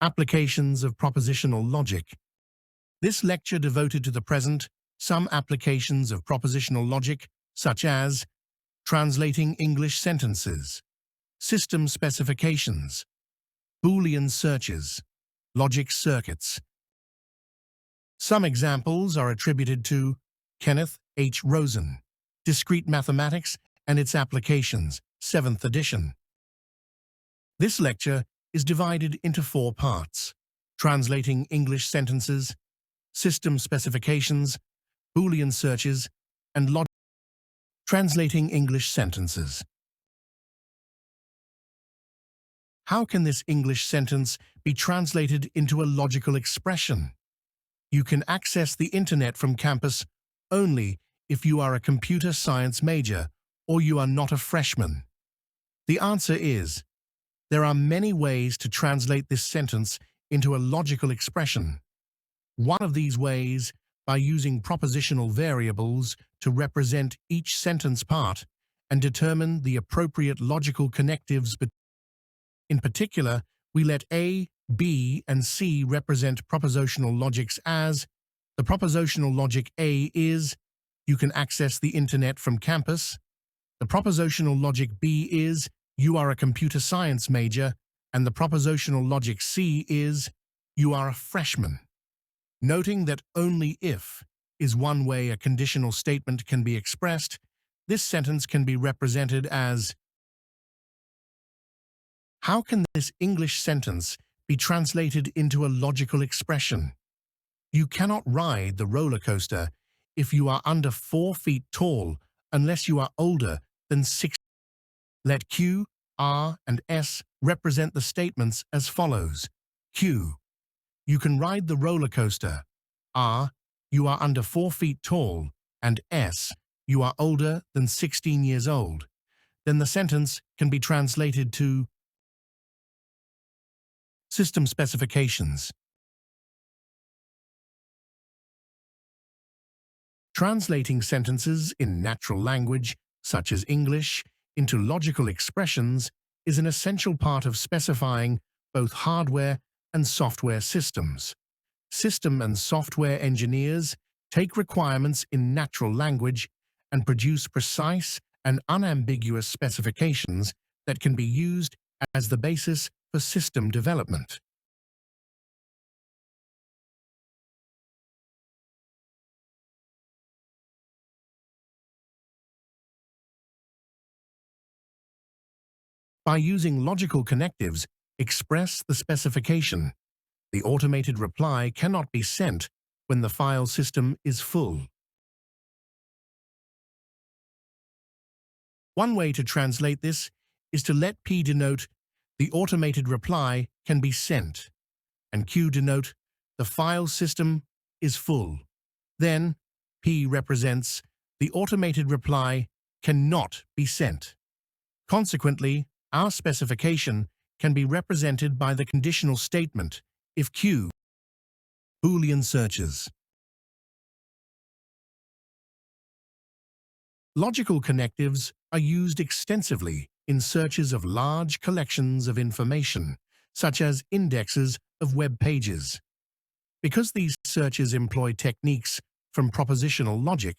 Applications of propositional logic. This lecture devoted to the present, some applications of propositional logic, such as translating English sentences, system specifications, Boolean searches, logic circuits. Some examples are attributed to Kenneth H. Rosen, Discrete Mathematics and its Applications, 7th edition. This lecture is divided into 4 parts: translating English sentences, system specifications, Boolean searches, and logic. Translating English sentences. How can this English sentence be translated into a logical expression? You can access the internet from campus only if you are a computer science major or you are not a freshman. The answer is, there are many ways to translate this sentence into a logical expression. One of these ways, by using propositional variables to represent each sentence part and determine the appropriate logical connectives. In particular, we let A, B, and C represent propositional logics as the propositional logic A is, you can access the internet from campus. The propositional logic B is, you are a computer science major, and the propositional logic C is, you are a freshman. Noting that only if is one way a conditional statement can be expressed, this sentence can be represented as, how can this English sentence be translated into a logical expression? You cannot ride the roller coaster if you are under 4 feet tall unless you are older than 6. Let Q, R, and S represent the statements as follows. Q. You can ride the roller coaster. R. You are under 4 feet tall. And S. You are older than 16 years old. Then the sentence can be translated to system specifications. Translating sentences in natural language, such as English, into logical expressions is an essential part of specifying both hardware and software systems. System and software engineers take requirements in natural language and produce precise and unambiguous specifications that can be used as the basis for system development. By using logical connectives, express the specification. The automated reply cannot be sent when the file system is full. One way to translate this is to let P denote the automated reply can be sent, and Q denote the file system is full. Then, P represents the automated reply cannot be sent. Consequently, our specification can be represented by the conditional statement if Q. Boolean searches. Logical connectives are used extensively in searches of large collections of information, such as indexes of web pages. Because these searches employ techniques from propositional logic,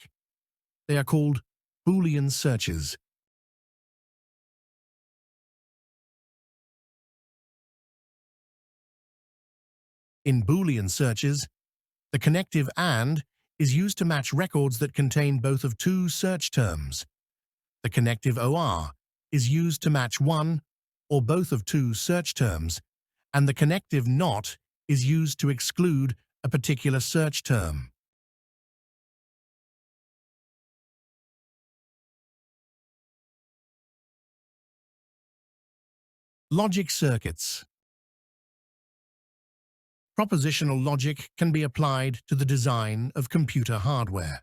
they are called Boolean searches. In Boolean searches, the connective AND is used to match records that contain both of 2 search terms. The connective OR is used to match one or both of 2 search terms, and the connective NOT is used to exclude a particular search term. Logic circuits. Propositional logic can be applied to the design of computer hardware.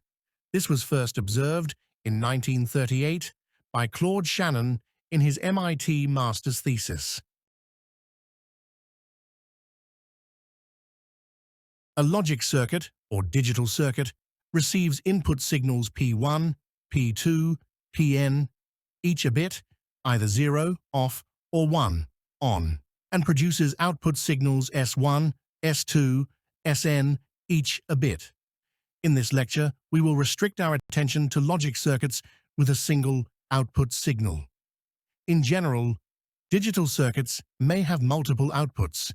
This was first observed in 1938 by Claude Shannon in his MIT master's thesis. A logic circuit, or digital circuit, receives input signals P1, P2, Pn, each a bit, either 0, off, or 1, on, and produces output signals S1, S2, Sn, each a bit. In this lecture, we will restrict our attention to logic circuits with a single output signal. In general, digital circuits may have multiple outputs.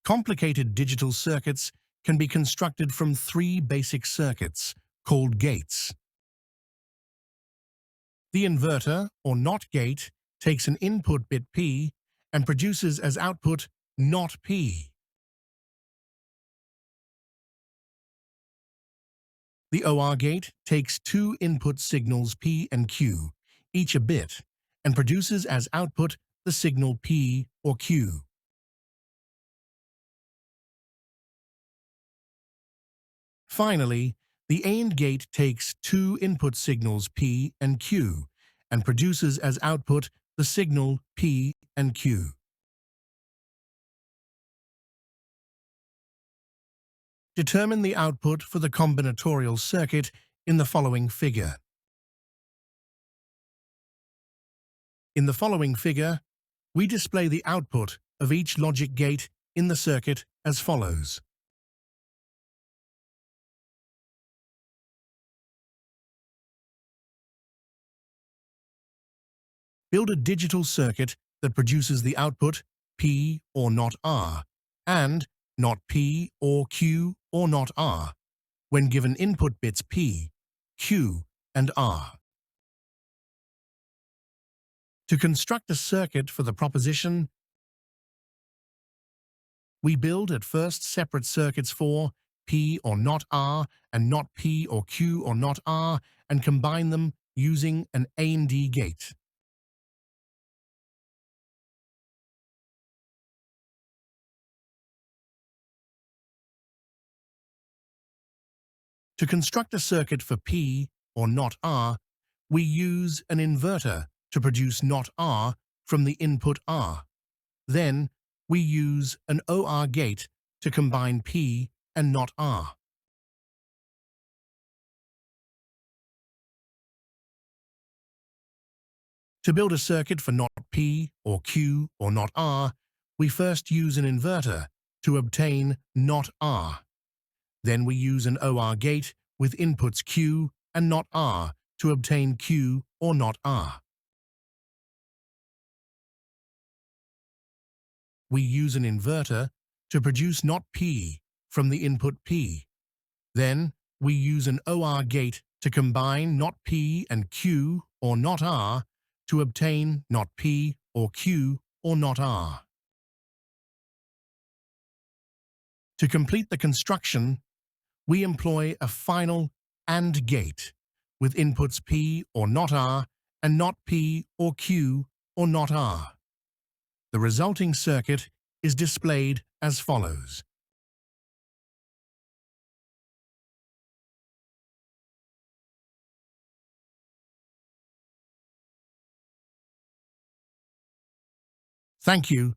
Complicated digital circuits can be constructed from three basic circuits, called gates. The inverter, or NOT gate, takes an input bit P and produces as output NOT P. The OR gate takes two input signals P and Q, each a bit, and produces as output the signal P or Q. Finally, the AND gate takes two input signals P and Q and produces as output the signal P and Q. Determine the output for the combinatorial circuit in the following figure. In the following figure, we display the output of each logic gate in the circuit as follows. Build a digital circuit that produces the output P or not R and not P or Q or not R when given input bits P, Q, and R. To construct a circuit for the proposition, we build at first separate circuits for P or not R and not P or Q or not R and combine them using an AND gate. To construct a circuit for P or not R, we use an inverter to produce not R from the input R. Then, we use an OR gate to combine P and not R. To build a circuit for not P or Q or not R, we first use an inverter to obtain not R. Then we use an OR gate with inputs Q and not R to obtain Q or not R. We use an inverter to produce not P from the input P. Then we use an OR gate to combine not P and Q or not R to obtain not P or Q or not R. To complete the construction, we employ a final AND gate with inputs P or not R and not P or Q or not R. The resulting circuit is displayed as follows. Thank you